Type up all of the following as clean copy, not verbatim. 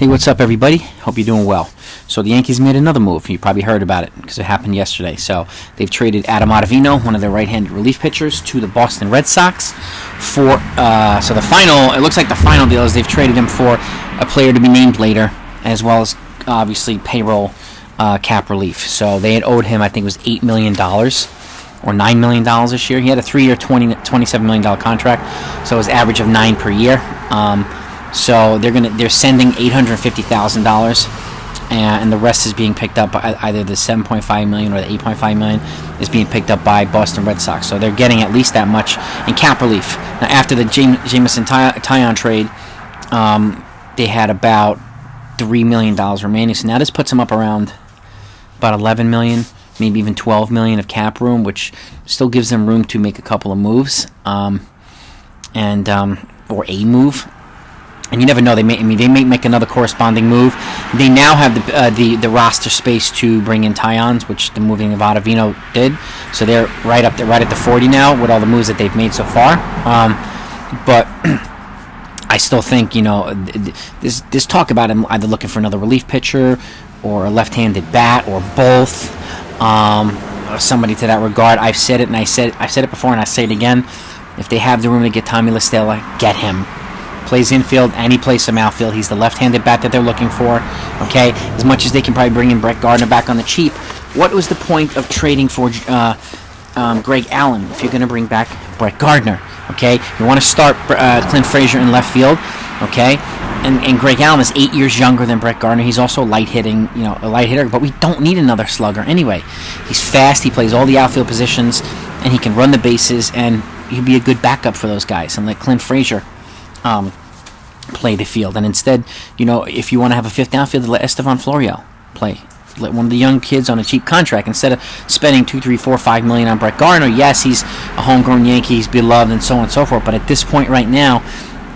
Hey, what's up, everybody? Hope you're doing well. So the Yankees made another move. You probably heard about it because it happened yesterday. So they've traded Ottovino, one of their right-handed relief pitchers, to the Boston Red Sox for. So the final, it looks like the final deal is they've traded him for a player to be named later, as well as obviously payroll cap relief. So they had owed him, I think it was $8 million or $9 million this year. He had a 3-year, $27 million contract, so it was average of $9 per year. So they're sending $850,000, and the rest is being picked up by either the $7.5 million or the $8.5 million is being picked up by Boston Red Sox. So they're getting at least that much in cap relief. Now, after the Jameson Taillon trade, they had about $3 million remaining. So now this puts them up around about $11 million, maybe even $12 million of cap room, which still gives them room to make a couple of moves, or a move. And you never know. They may make another corresponding move. They now have the roster space to bring in Taillon, which the moving of Ottovino did. So they're right up there, right at the 40 now with all the moves that they've made so far. But I still think, there's talk about him either looking for another relief pitcher or a left-handed bat or both. Or somebody to that regard. I've said it, and I said it before, and I say it again. If they have the room to get Tommy La Stella, get him. Plays infield and he plays some outfield. He's the left-handed bat that they're looking for. Okay, as much as they can probably bring in Brett Gardner back on the cheap. What was the point of trading for Greg Allen if you're going to bring back Brett Gardner? Okay, you want to start Clint Frazier in left field. Okay, and Greg Allen is 8 years younger than Brett Gardner. He's also a light hitter, but we don't need another slugger anyway. He's fast. He plays all the outfield positions, and he can run the bases, and he'd be a good backup for those guys. And let Clint Frazier play the field, and instead, if you want to have a fifth outfielder, let Estevan Florial play. Let one of the young kids on a cheap contract instead of spending $2, $3, $4, $5 million on Brett Gardner. Yes, he's a homegrown Yankee, he's beloved, and so on and so forth. But at this point right now,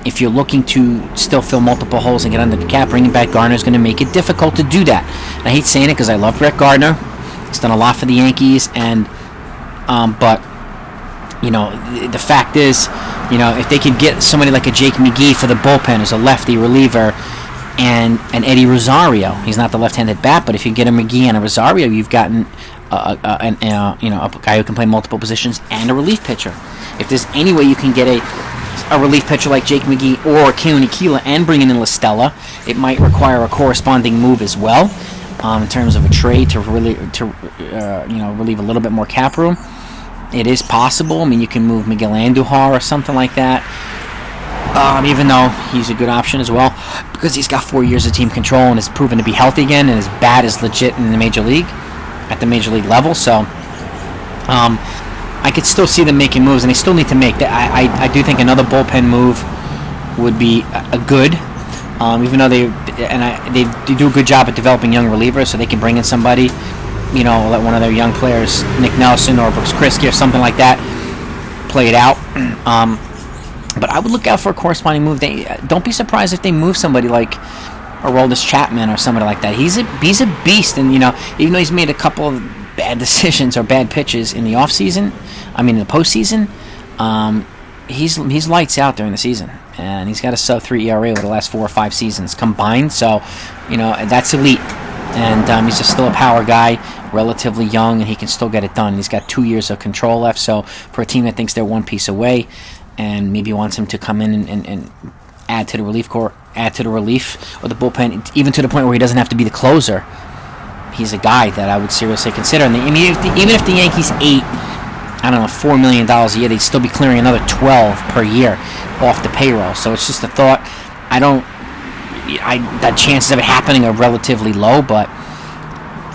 if you're looking to still fill multiple holes and get under the cap, bringing back Gardner is going to make it difficult to do that. And I hate saying it because I love Brett Gardner. He's done a lot for the Yankees, and but the fact is, if they could get somebody like a Jake McGee for the bullpen as a lefty reliever, and Eddie Rosario, he's not the left-handed bat, but if you get a McGee and a Rosario, you've gotten a guy who can play multiple positions and a relief pitcher. If there's any way you can get a relief pitcher like Jake McGee or Keone Keela and bringing in La Stella, it might require a corresponding move as well, in terms of a trade to relieve a little bit more cap room. It is possible. I mean, you can move Miguel Andujar or something like that, even though he's a good option as well, because he's got 4 years of team control and is proven to be healthy again, and his bat is legit in the major league, at the major league level. So I could still see them making moves, and they still need to make that. I do think another bullpen move would be a good, even though they do a good job at developing young relievers, so they can bring in somebody. Let one of their young players, Nick Nelson or Brooks Kriske or something like that, play it out. But I would look out for a corresponding move. Don't be surprised if they move somebody like Aroldis Chapman or somebody like that. He's a beast, and even though he's made a couple of bad decisions or bad pitches in the offseason, in the postseason, he's lights out during the season, and he's got a sub-3 ERA over the last 4 or 5 seasons combined. So that's elite. And he's just still a power guy, relatively young, and he can still get it done. He's got 2 years of control left, so for a team that thinks they're one piece away and maybe wants him to come in and add to the relief corps, add to the relief or the bullpen, even to the point where he doesn't have to be the closer, he's a guy that I would seriously consider. And even if the Yankees ate, $4 million a year, they'd still be clearing another $12 per year off the payroll. So it's just a thought. The chances of it happening are relatively low, but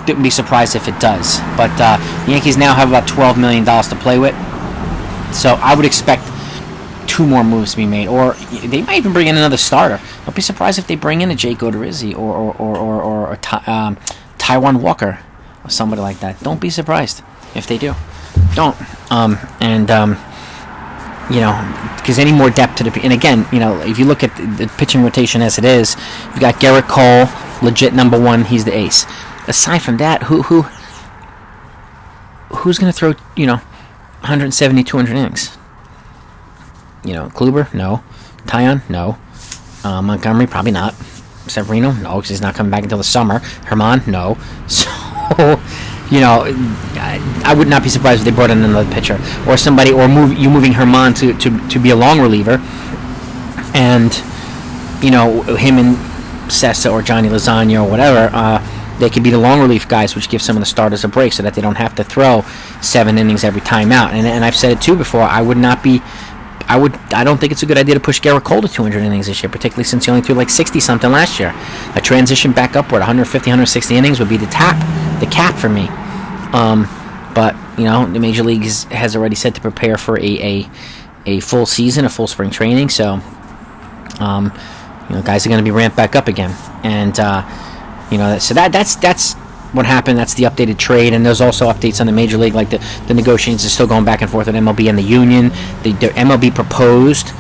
wouldn't be surprised if it does. But the Yankees now have about $12 million to play with, so I would expect 2 more moves to be made, or they might even bring in another starter. Don't be surprised if they bring in a Jake Odorizzi or Taijuan Walker or somebody like that. Don't be surprised if they do. Don't. Because any more depth to the... And again, if you look at the pitching rotation as it is, you've got Garrett Cole, legit number 1, he's the ace. Aside from that, who's going to throw, 170, 200 innings? Gleyber? No. Taillon? No. Montgomery? Probably not. Severino? No, because he's not coming back until the summer. Herman? No. So, I would not be surprised if they brought in another pitcher or somebody, or moving Herman to be a long reliever, and him and Sessa or Johnny Lasagna or whatever. They could be the long relief guys, which gives some of the starters a break, so that they don't have to throw 7 innings every time out. And I've said it too before. I don't think it's a good idea to push Garrett Cole to 200 innings this year, particularly since he only threw like 60 something last year. A transition back upward, 150, 160 innings would be the cap for me. But the major league has already said to prepare for a full season, a full spring training. So guys are going to be ramped back up again, and so that's what happened. That's the updated trade, and there's also updates on the major league, like the negotiations are still going back and forth with MLB and the union. The MLB proposed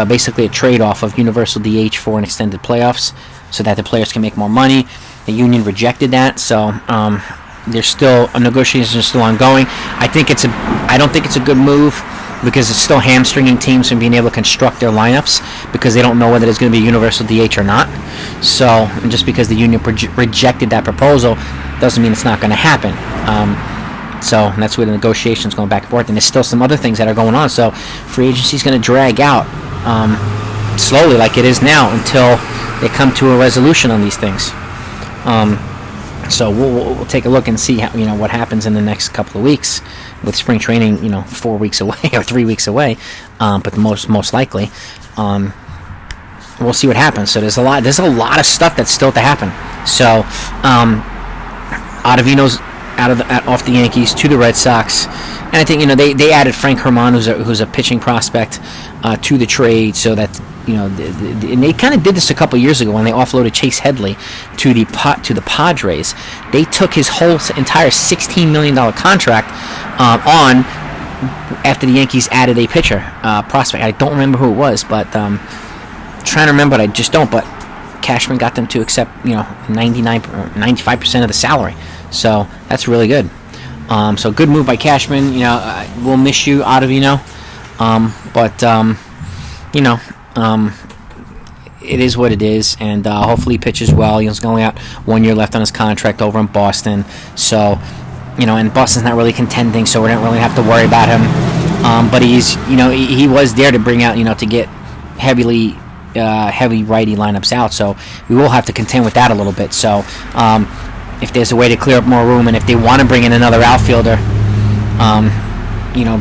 basically a trade-off of universal DH for an extended playoffs, so that the players can make more money. The union rejected that, so there's still negotiations are still ongoing. I don't think it's a good move, because it's still hamstringing teams from being able to construct their lineups, because they don't know whether there's going to be a universal DH or not. So, and just because the union rejected that proposal doesn't mean it's not going to happen. So that's where the negotiations going back and forth, and there's still some other things that are going on. So free agency is going to drag out slowly, like it is now, until they come to a resolution on these things. So we'll take a look and see how, what happens in the next couple of weeks with spring training. 4 weeks away or 3 weeks away, but most likely, we'll see what happens. So there's a lot of stuff that's still to happen. So Ottovino's off the Yankees to the Red Sox, and I think they added Frank Herman, who's a pitching prospect, to the trade, so that and they kind of did this a couple years ago when they offloaded Chase Headley to the Padres. They took his whole entire $16 million contract on after the Yankees added a pitcher prospect. I don't remember who it was, but trying to remember, but I just don't. But Cashman got them to accept 95% of the salary, so that's really good. So good move by Cashman. We'll miss you, Ottovino, but it is what it is, and hopefully he pitches well. He's only got 1 year left on his contract over in Boston, so and Boston's not really contending, so we don't really have to worry about him. But he's he was there to bring out to get heavy righty lineups out, so we will have to contend with that a little bit. So if there's a way to clear up more room, and if they want to bring in another outfielder,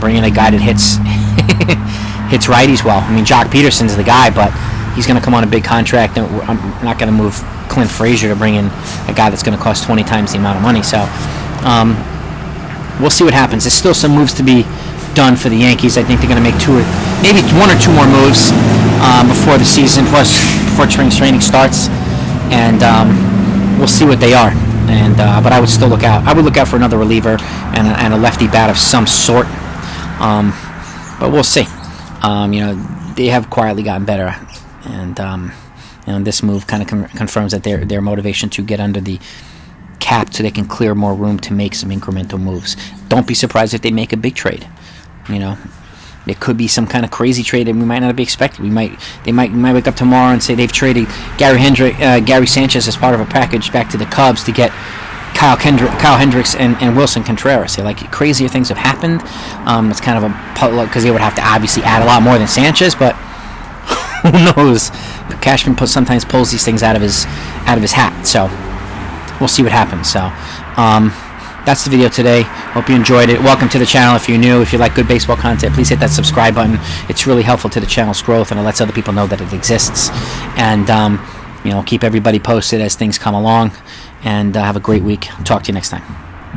bring in a guy that hits righties well. I mean, Jock Peterson's the guy, but he's going to come on a big contract, and I'm not going to move Clint Frazier to bring in a guy that's going to cost 20 times the amount of money. So we'll see what happens. There's still some moves to be done for the Yankees. I think they're going to make maybe one or two more moves before the season, before spring training starts, and we'll see what they are. And but I would still look out. I would look out for another reliever and a lefty bat of some sort. But we'll see. They have quietly gotten better, and this move kind of confirms that their motivation to get under the cap so they can clear more room to make some incremental moves. Don't be surprised if they make a big trade. It could be some kind of crazy trade that we might not be expecting. They might wake up tomorrow and say they've traded Gary Sanchez as part of a package back to the Cubs to get Kyle Hendricks and Wilson Contreras. Crazier things have happened. It's kind of a because they would have to obviously add a lot more than Sanchez, but who knows? Cashman sometimes pulls these things out of his hat. So we'll see what happens. So that's the video today. Hope you enjoyed it. Welcome to the channel if you're new. If you like good baseball content, please hit that subscribe button. It's really helpful to the channel's growth, and it lets other people know that it exists. And keep everybody posted as things come along. And have a great week. Talk to you next time.